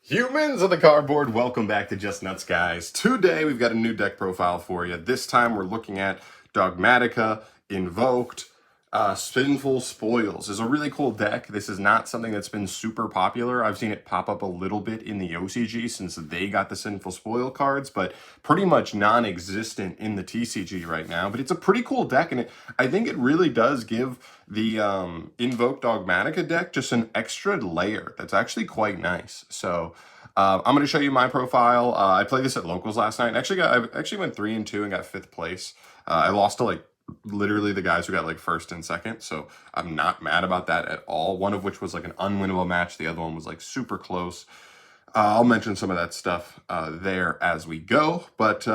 Humans of the cardboard, welcome back to Just Nuts, guys. Today we've got a new deck profile for you. This time we're looking at Dogmatika, Invoked, Sinful Spoils. Is a really cool deck. This is not something that's been super popular. I've seen it pop up a little bit in the OCG since they got the Sinful Spoil cards, but pretty much non-existent in the TCG right now. But it's a pretty cool deck, and I think it really does give the Invoked-Dogmatika deck just an extra layer that's actually quite nice. So I'm going to show you my profile. I played this at locals last night. I actually went 3-2 and got 5th place. I lost to like literally the guys who got like 1st and 2nd, so I'm not mad about that at all. One of which was like an unwinnable match. The other one was like super close. I'll mention some of that stuff there as we go. But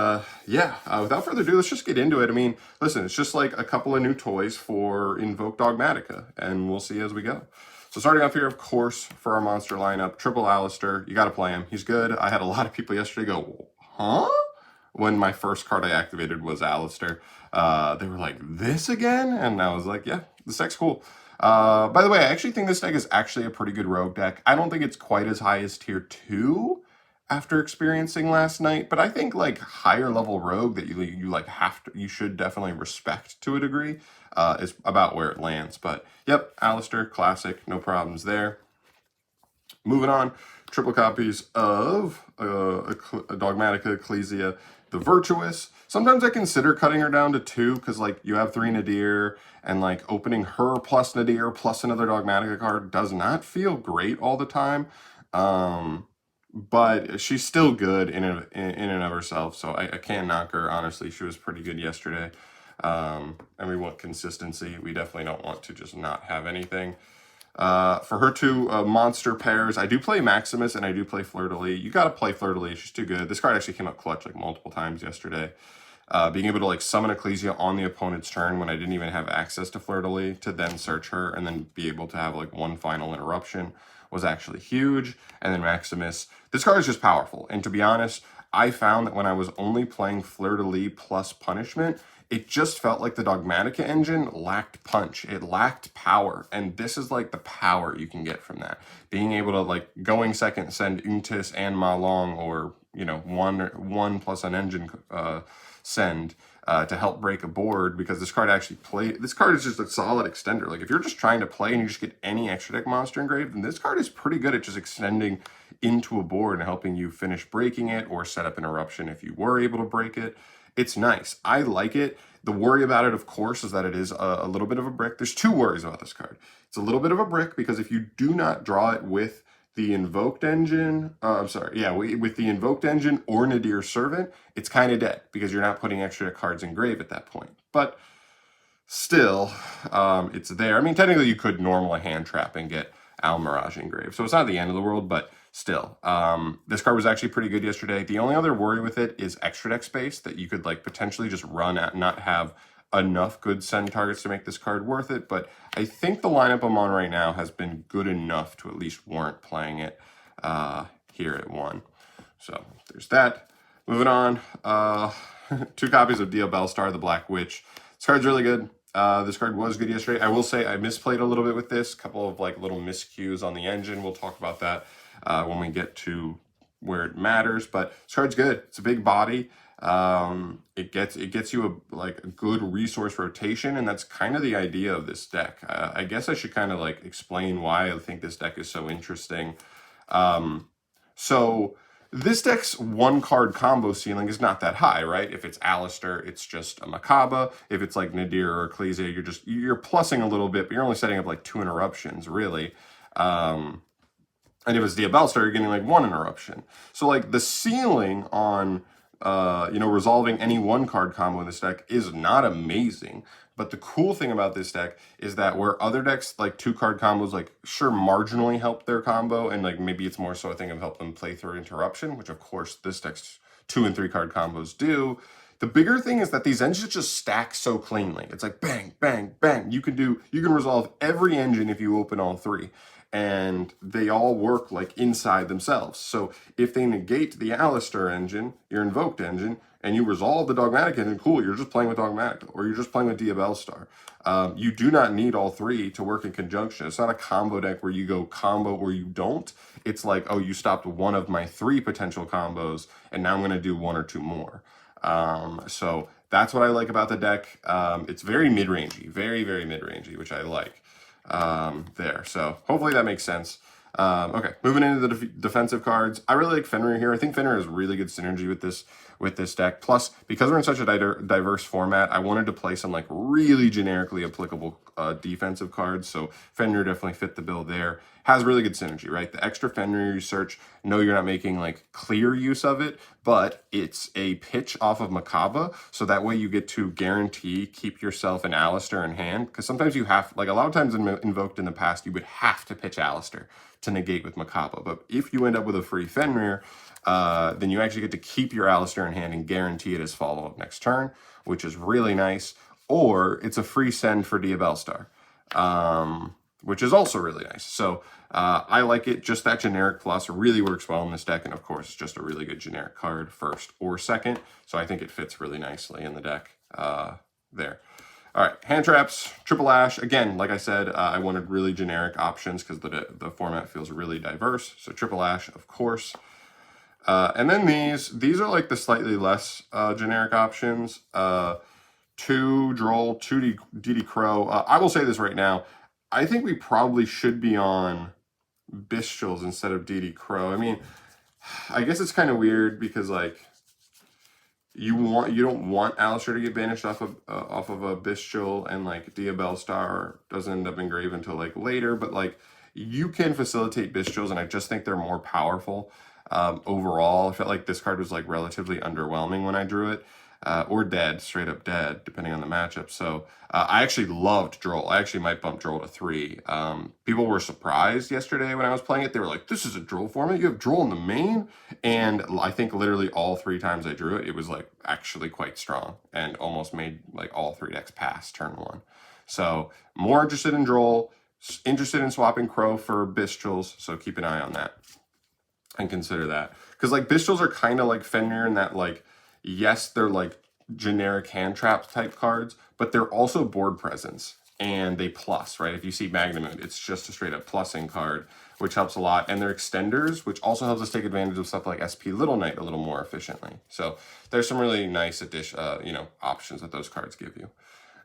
yeah, without further ado, let's just get into it. I mean, listen, it's just like a couple of new toys for Invoked-Dogmatika, and we'll see as we go. So starting off here, of course, for our monster lineup, triple Alistair. You got to play him. He's good. I had a lot of people yesterday go, huh? When my first card I activated was Alistair. They were like, this again? And I was like, yeah, this deck's cool. By the way, I actually think this deck is actually a pretty good rogue deck. I don't think it's quite as high as tier 2 after experiencing last night, but I think like higher level rogue that you should definitely respect to a degree is about where it lands. But yep, Alistair, classic, no problems there. Moving on, triple copies of Dogmatika, Ecclesia, the Virtuous. Sometimes I consider cutting her down to 2 because like you have 3 Nadir, and like opening her plus Nadir plus another Dogmatika card does not feel great all the time. But she's still good in and of herself, so I can't knock her. Honestly, she was pretty good yesterday. And we want consistency. We definitely don't want to just not have anything. For her two monster pairs, I do play Maximus and I do play Fleur-de-Lis. You got to play Fleur-de-Lis. She's too good. This card actually came up clutch like multiple times yesterday. Being able to like summon Ecclesia on the opponent's turn when I didn't even have access to Fleur-de-Lis to then search her and then be able to have like one final interruption was actually huge. And then Maximus. This card is just powerful. And to be honest, I found that when I was only playing Fleur-de-Lis plus Punishment, it just felt like the Dogmatika engine lacked punch. It lacked power. And this is like the power you can get from that. Being able to like going second send Untis and Ma Long, or you know, one plus an engine send to help break a board, because this card this card is just a solid extender. Like if you're just trying to play and you just get any extra deck monster engraved, then this card is pretty good at just extending into a board and helping you finish breaking it or set up an eruption if you were able to break it. It's nice. I like it. The worry about it, of course, is that it is a little bit of a brick. There's two worries about this card. It's a little bit of a brick because if you do not draw it with the Invoked engine, with the Invoked engine or Nadir Servant, it's kind of dead because you're not putting extra cards in grave at that point. But still, it's there. I mean, technically you could normal a hand trap and get Al Mirage engraved, so it's not the end of the world, but still, this card was actually pretty good yesterday. The only other worry with it is extra deck space that you could like potentially just run at, not have enough good send targets to make this card worth it. But I think the lineup I'm on right now has been good enough to at least warrant playing it here at 1. So there's that. Moving on, 2 copies of Dia Bellstar, the Black Witch. This card's really good. This card was good yesterday. I will say I misplayed a little bit with this. Couple of like little miscues on the engine. We'll talk about that when we get to where it matters. But this card's good. It's a big body. It gets you a good resource rotation, and that's kind of the idea of this deck. I guess I should kind of like explain why I think this deck is so interesting. So this deck's 1-card combo ceiling is not that high, right? If it's Alistair, it's just a Macabre. If it's like Nadir or Ecclesia, you're plussing a little bit, but you're only setting up like 2 interruptions, really. And if it's Diabellstar, you're getting like 1 interruption. So like the ceiling on resolving any 1-card combo in this deck is not amazing. But the cool thing about this deck is that where other decks like 2-card combos like sure marginally help their combo, and like maybe it's more so a thing of help them play through interruption, which of course this deck's 2- and 3-card combos do. The bigger thing is that these engines just stack so cleanly. It's like bang, bang, bang. You can resolve every engine if you open all 3. And they all work like inside themselves. So if they negate the Alistair engine, your Invoked engine, and you resolve the Dogmatika, then cool, you're just playing with Dogmatika, or you're just playing with Diabellstar. You do not need all three to work in conjunction. It's not a combo deck where you go combo or you don't. It's like, oh, you stopped one of my three potential combos, and now I'm going to do one or two more. So that's what I like about the deck. It's very mid-rangey, very, very mid-rangey, which I like there. So hopefully that makes sense. Okay, moving into the defensive cards. I really like Fenrir here. I think Fenrir has really good synergy with this deck. Plus, because we're in such a diverse format, I wanted to play some like really generically applicable defensive cards. So Fenrir definitely fit the bill there. Has really good synergy, right? The extra Fenrir search, no, you're not making like clear use of it, but it's a pitch off of Makaba, so that way you get to guarantee keep yourself an Alistair in hand, because sometimes you have, like a lot of times in Invoked in the past, you would have to pitch Alistair to negate with Makaba, but if you end up with a free Fenrir, then you actually get to keep your Alistair in hand and guarantee it as follow-up next turn, which is really nice, or it's a free send for Diabellstar, which is also really nice. So I like it. Just that generic plus really works well in this deck, and of course, it's just a really good generic card, first or second, so I think it fits really nicely in the deck there. All right, hand traps, triple ash. Again, like I said, I wanted really generic options because the format feels really diverse. So triple ash, of course. And then these are like the slightly less generic options. 2 Droll, 2 DD Crow. I will say this right now. I think we probably should be on Bestials instead of DD Crow. I mean, I guess it's kind of weird because like you don't want Alistair to get banished off of a Bestial, and like Diabellstar doesn't end up engraved until like later, but like you can facilitate Bestials, and I just think they're more powerful. Overall, I felt like this card was like relatively underwhelming when I drew it, or dead, straight up dead, depending on the matchup. So I actually loved Droll. I actually might bump Droll to 3. People were surprised yesterday when I was playing it. They were like, this is a Droll format? You have Droll in the main? And I think literally all 3 times I drew it, it was like actually quite strong and almost made like all 3 decks pass turn 1. So more interested in Droll, interested in swapping Crow for Bestials, so keep an eye on that and consider that. Because like Bestials are kind of like Fenrir in that like, yes, they're like generic hand trap type cards, but they're also board presence, and they plus, right? If you see Magnamund, it's just a straight up plussing card, which helps a lot. And they're extenders, which also helps us take advantage of stuff like SP Little Knight a little more efficiently. So there's some really nice options that those cards give you.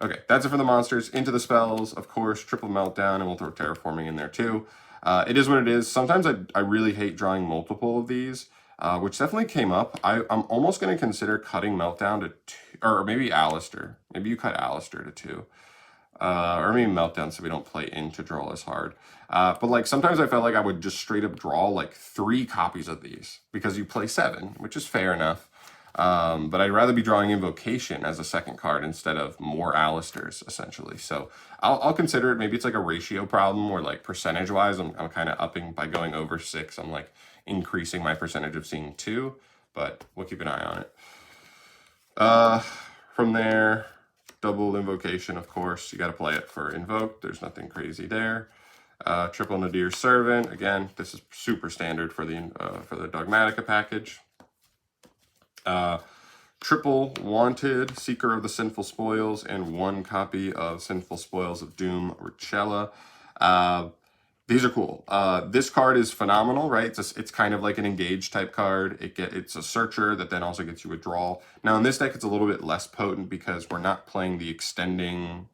Okay, that's it for the monsters. Into the spells, of course, triple meltdown, and we'll throw terraforming in there too. It is what it is. Sometimes I really hate drawing multiple of these, which definitely came up. I'm almost going to consider cutting Meltdown to 2, or maybe Alistair. Maybe you cut Alistair to 2. Or maybe Meltdown so we don't play into Droll as hard. But like sometimes I felt like I would just straight up draw like 3 copies of these because you play 7, which is fair enough. But I'd rather be drawing Invocation as a second card instead of more Alistairs, essentially. So I'll consider it. Maybe it's like a ratio problem where like percentage-wise, I'm kind of upping by going over 6. I'm like increasing my percentage of seeing 2, but we'll keep an eye on it. From there, double Invocation, of course. You got to play it for Invoke. There's nothing crazy there. Triple Nadir Servant. Again, this is super standard for the Dogmatika package. Triple Wanted, Seeker of the Sinful Spoils, and 1 copy of Sinful Spoils of Doom Richella. These are cool. This card is phenomenal, right? It's kind of like an engage type card. It's a searcher that then also gets you a draw. Now in this deck, it's a little bit less potent because we're not playing the extending,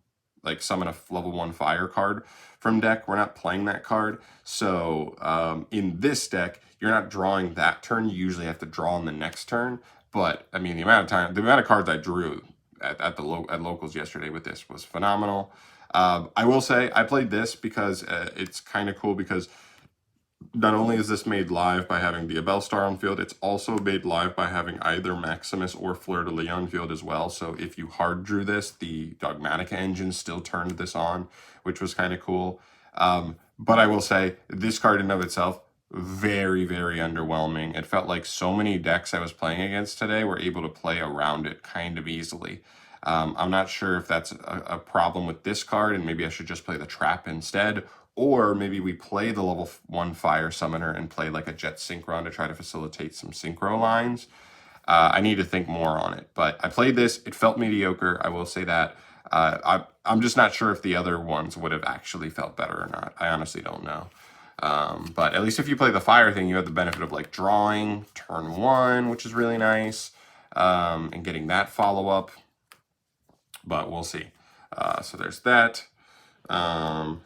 like summon a level 1 fire card from deck. We're not playing that card. So in this deck, you're not drawing that turn. You usually have to draw on the next turn. But I mean, the amount of cards I drew at locals yesterday with this was phenomenal. I will say I played this because it's kind of cool because not only is this made live by having Diabellstar on field, it's also made live by having either Maximus or Fleur-de-Lis on field as well. So if you hard drew this, the Dogmatika engine still turned this on, which was kind of cool. But I will say this card in and of itself, very, very underwhelming. It felt like so many decks I was playing against today were able to play around it kind of easily. I'm not sure if that's a problem with this card and maybe I should just play the trap instead, or maybe we play the level 1 fire summoner and play like a Jet Synchron to try to facilitate some synchro lines. I need to think more on it. But I played this. It felt mediocre. I will say that. I'm just not sure if the other ones would have actually felt better or not. I honestly don't know. But at least if you play the fire thing, you have the benefit of like drawing turn 1, which is really nice, and getting that follow-up. But we'll see. So there's that.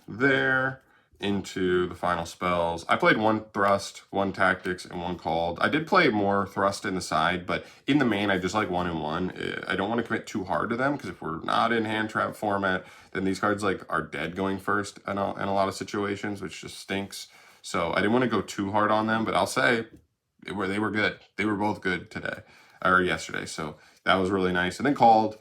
There into the final spells. I played 1 thrust, 1 tactics, and 1 called. I did play more thrust in the side, but in the main, I just like 1 and 1. I don't want to commit too hard to them, because if we're not in hand trap format, then these cards like are dead going first in a lot of situations, which just stinks. So I didn't want to go too hard on them, but I'll say they were good. They were both good today or yesterday. So that was really nice. And then called.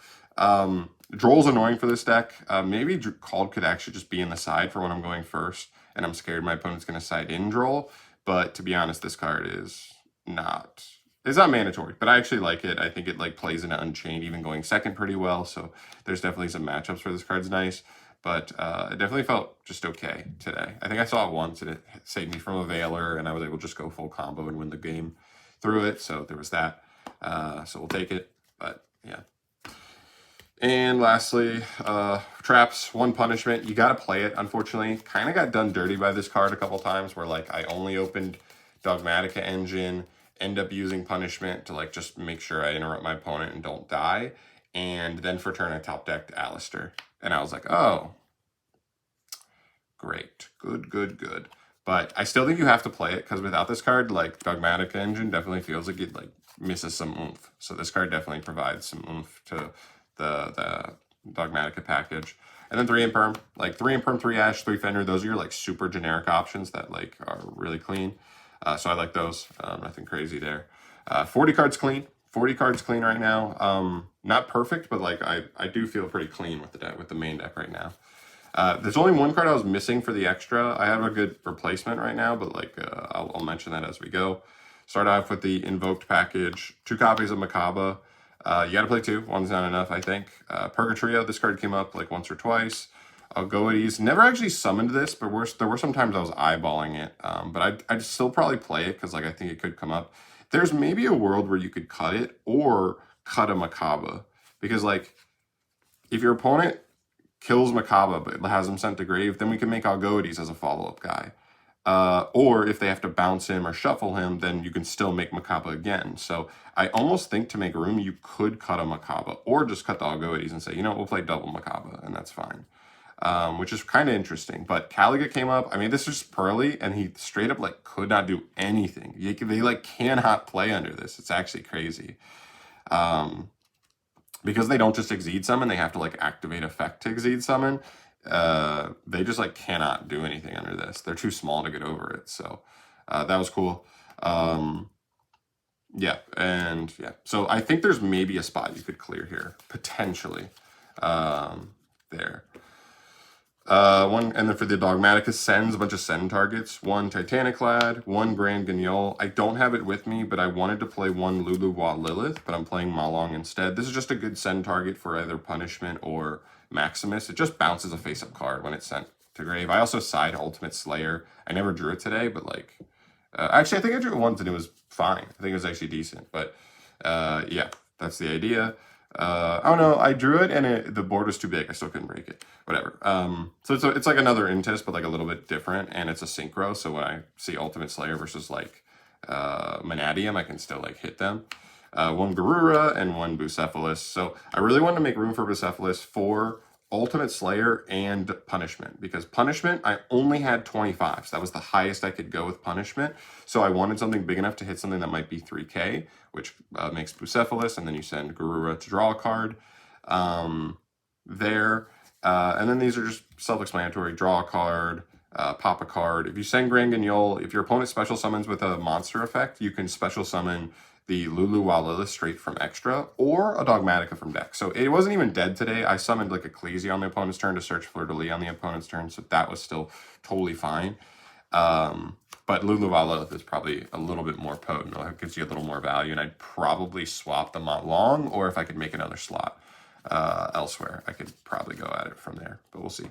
Droll's annoying for this deck. Maybe called could actually just be in the side for when I'm going first, and I'm scared my opponent's going to side in Droll. But to be honest, this card is not... It's not mandatory, but I actually like it. I think it like plays into Unchained, even going second pretty well. So there's definitely some matchups where this card's nice. But it definitely felt just okay today. I think I saw it once, and it saved me from a Veiler, and I was able to just go full combo and win the game through it. So there was that. So we'll take it. But yeah. And lastly, traps, 1 punishment. You got to play it, unfortunately. Kind of got done dirty by this card a couple times where, like, I only opened Dogmatika Engine, end up using punishment to, like, just make sure I interrupt my opponent and don't die. And then for turn, I top decked Alistair. And I was like, oh, great. Good. But I still think you have to play it, because without this card, like, Dogmatika Engine definitely feels like it, like, misses some oomph. So this card definitely provides some oomph to the Dogmatika package. And then 3 Imperm, like 3 Imperm, 3 Ash, 3 Fender. Those are your like super generic options that like are really clean. So I like those. Nothing crazy there. 40 cards clean. 40 cards clean right now. Not perfect, but like I do feel pretty clean with the deck, with the main deck right now. There's only 1 card I was missing for the extra. I have a good replacement right now, but like I'll mention that as we go. Start off with the Invoked package. 2 copies of Makaba. You got to play 2. 1's not enough, I think. Purgatrio, this card came up like once or twice. Goedes, never actually summoned this, but there were some times I was eyeballing it. But I'd still probably play it, because like I think it could come up. There's maybe a world where you could cut it or cut a Makaba. Because like, if your opponent kills Makaba but has him sent to grave, then we can make Goedes as a follow-up guy. Or if they have to bounce him or shuffle him, then you can still make Makaba again. So I almost think to make room, you could cut a Makaba, or just cut the Goedes and say, you know, we'll play double Makaba, and that's fine. Which is kind of interesting. But Caliga came up. I mean, this is Pearly, and he straight up like could not do anything. They like cannot play under this. It's actually crazy. Because they don't just Exceed Summon, they have to like activate effect to Exceed Summon. They just like cannot do anything under this. They're too small to get over it. So that was cool. Yeah, and yeah. So I think there's maybe a spot you could clear here, potentially. There. And then for the Dogmatika sends a bunch of send targets. 1 Titaniclad, 1 Grand Guignol. I don't have it with me, but I wanted to play 1 Luluwa Lilith, but I'm playing Malong instead. This is just a good send target for either punishment or Maximus. It just bounces a face-up card when it's sent to grave. I also side Ultimate Slayer. I never drew it today, but like... actually, I think I drew it once and it was fine. I think it was actually decent. But yeah, that's the idea. I don't know. I drew it and the board was too big. I still couldn't break it. Whatever. So it's like another Intis, but like a little bit different. And it's a Synchro. So when I see Ultimate Slayer versus like Manadium, I can still like hit them. 1 Garura and 1 Bucephalus. So I really wanted to make room for Bucephalus for Ultimate Slayer and Punishment, because Punishment, I only had 25, so that was the highest I could go with Punishment. So I wanted something big enough to hit something that might be 3k, which makes Bucephalus, and then you send Garura to draw a card there. And then these are just self-explanatory. Draw a card, pop a card. If you send Grand Guignol, if your opponent special summons with a monster effect, you can special summon the Luluwa Lilith straight from extra, or a Dogmatika from deck. So it wasn't even dead today. I summoned like Ecclesia on the opponent's turn to search Fleur-de-Lis on the opponent's turn, so that was still totally fine. But Luluwa Lilith is probably a little bit more potent. It gives you a little more value, and I'd probably swap the Montlong, or if I could make another slot elsewhere, I could probably go at it from there, but we'll see.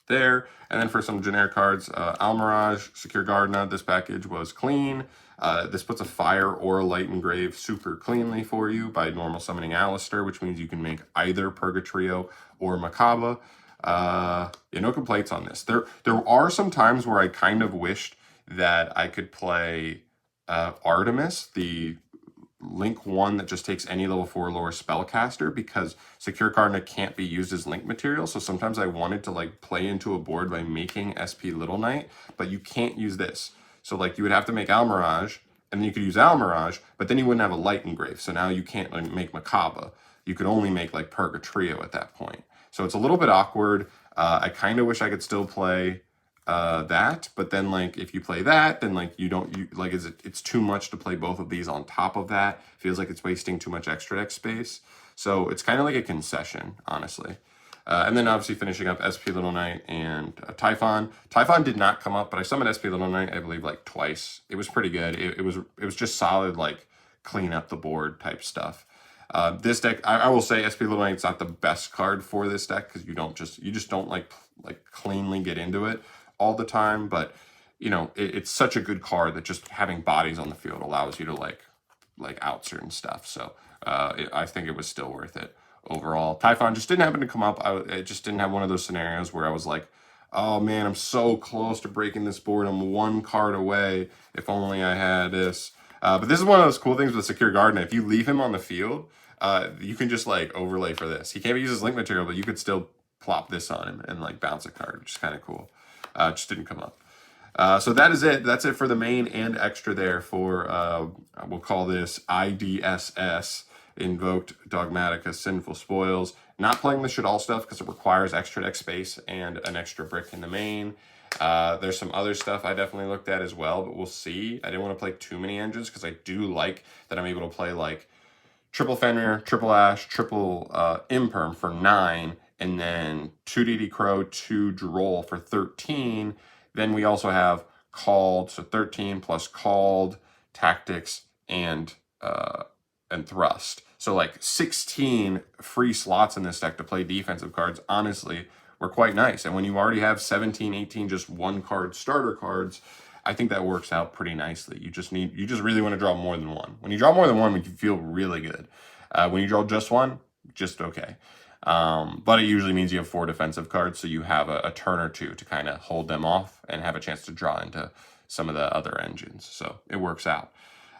there. And then for some generic cards, Almirage, Secure Gardna, this package was clean. This puts a fire or a light engrave super cleanly for you by normal summoning Alistair, which means you can make either Purgatrio or Makaba. Yeah, no complaints on this. There are some times where I kind of wished that I could play Artemis, the Link 1 that just takes any level 4 lower spellcaster, because Secure Gardna can't be used as link material. So sometimes I wanted to like play into a board by making SP Little Knight, but you can't use this. So like you would have to make Almirage, and then you could use Almirage, but then you wouldn't have a light engrave. So now you can't like make Makaba. You could only make like Purgatrio at that point. So it's a little bit awkward. I kind of wish I could still play that, but then like if you play that, then like it's too much to play both of these on top of that. Feels like it's wasting too much extra deck space. So it's kind of like a concession, honestly. And then obviously finishing up SP Little Knight and Typhon. Typhon did not come up, but I summoned SP Little Knight, I believe, like twice. It was pretty good. It was just solid, like clean up the board type stuff. This deck, I will say SP Little Knight's not the best card for this deck, because you just don't like cleanly get into it all the time, but you know, it's such a good card that just having bodies on the field allows you to like out certain stuff. So I think it was still worth it overall. Typhon just didn't happen to come up. I just didn't have one of those scenarios where I was like, oh man, I'm so close to breaking this board. I'm one card away. If only I had this. But this is one of those cool things with Secure Gardna. If you leave him on the field, you can just like overlay for this. He can't be used as link material, but you could still plop this on him and like bounce a card, which is kind of cool. Just didn't come up. So that is it. That's it for the main and extra there for, we'll call this IDSS, Invoked-Dogmatika-Sinful Spoils. Not playing the shit all stuff because it requires extra deck space and an extra brick in the main. There's some other stuff I definitely looked at as well, but we'll see. I didn't want to play too many engines because I do like that I'm able to play like triple Fenrir, triple Ash, triple Imperm for 9, and then 2 DD Crow, 2 Droll for 13. Then we also have Called, so 13 plus Called, Tactics, and Thrust. So like 16 free slots in this deck to play defensive cards, honestly, were quite nice. And when you already have 17, 18 just one card starter cards, I think that works out pretty nicely. You just really want to draw more than one. When you draw more than one, you feel really good. When you draw just one, just okay. But it usually means you have 4 defensive cards, so you have a turn or two to kind of hold them off and have a chance to draw into some of the other engines. So it works out.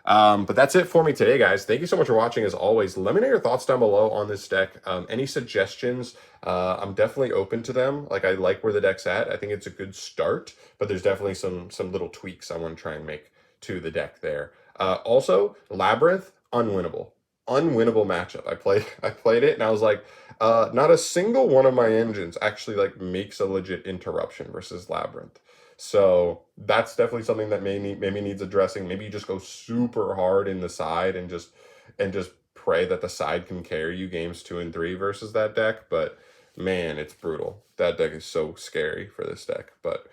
But that's it for me today, guys. Thank you so much for watching. As always, let me know your thoughts down below on this deck. Any suggestions, I'm definitely open to them. Like, I like where the deck's at. I think it's a good start, but there's definitely some little tweaks I want to try and make to the deck there. Also, Labyrinth, unwinnable matchup. I played it and I was like, not a single one of my engines actually like makes a legit interruption versus Labyrinth. So that's definitely something that maybe needs addressing. Maybe you just go super hard in the side and just pray that the side can carry you games 2 and 3 versus that deck. But man, it's brutal. That deck is so scary for this deck. But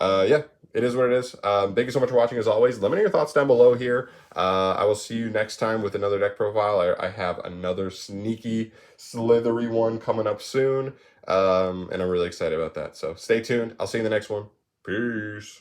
yeah, it is what it is. Thank you so much for watching as always. Let me know your thoughts down below here. I will see you next time with another deck profile. I have another sneaky, slithery one coming up soon. And I'm really excited about that. So stay tuned. I'll see you in the next one. Peace.